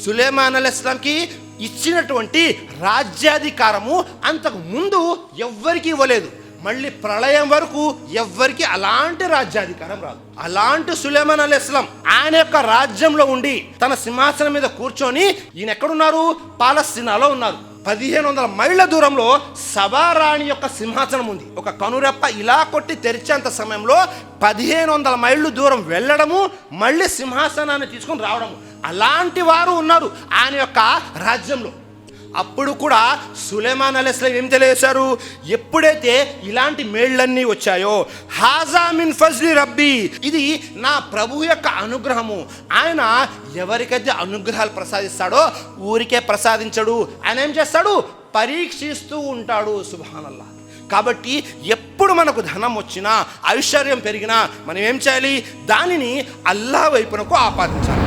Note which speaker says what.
Speaker 1: సులైమాన్ అలైహిస్సలాంకి ఇచ్చినటువంటి రాజ్యాధికారము అంతకు ముందు ఎవ్వరికి ఇవ్వలేదు. మళ్ళీ ప్రళయం వరకు ఎవ్వరికి అలాంటి రాజ్యాధికారం రాదు. అలాంటి సులైమాన్ అలైహిస్సలాం ఆయన యొక్క రాజ్యంలో ఉండి తన సింహాసనం మీద కూర్చొని, ఈయన ఎక్కడున్నారు? పాలస్తీనాలో ఉన్నారు. 1500 మైళ్ళ దూరంలో సబారాణి యొక్క సింహాసనం ఉంది. ఒక కనురెప్ప ఇలా కొట్టి తెరిచేంత సమయంలో 1500 మైళ్ళు దూరం వెళ్ళడము, మళ్ళీ సింహాసనాన్ని తీసుకొని రావడము, అలాంటి వారు ఉన్నారు ఆయన యొక్క రాజ్యంలో. అప్పుడు కూడా సులైమాన్ అలైహిస్సలాం ఏం తెలియజేశారు? ఎప్పుడైతే ఇలాంటి మేళ్ళన్నీ వచ్చాయో, హాజా మిన్ ఫజ్లి రబ్బీ, ఇది నా ప్రభు యొక్క అనుగ్రహము. ఆయన ఎవరికైతే అనుగ్రహాలు ప్రసాదిస్తాడో ఊరికే ప్రసాదించడు, ఆయన ఏం చేస్తాడు? పరీక్షిస్తూ ఉంటాడు. సుబ్హానల్లాహ్. కాబట్టి ఎప్పుడు మనకు ధనం వచ్చినా, ఐశ్వర్యం పెరిగినా మనం ఏం చేయాలి? దానిని అల్లాహ్ వైపునకు ఆపాదించాలి.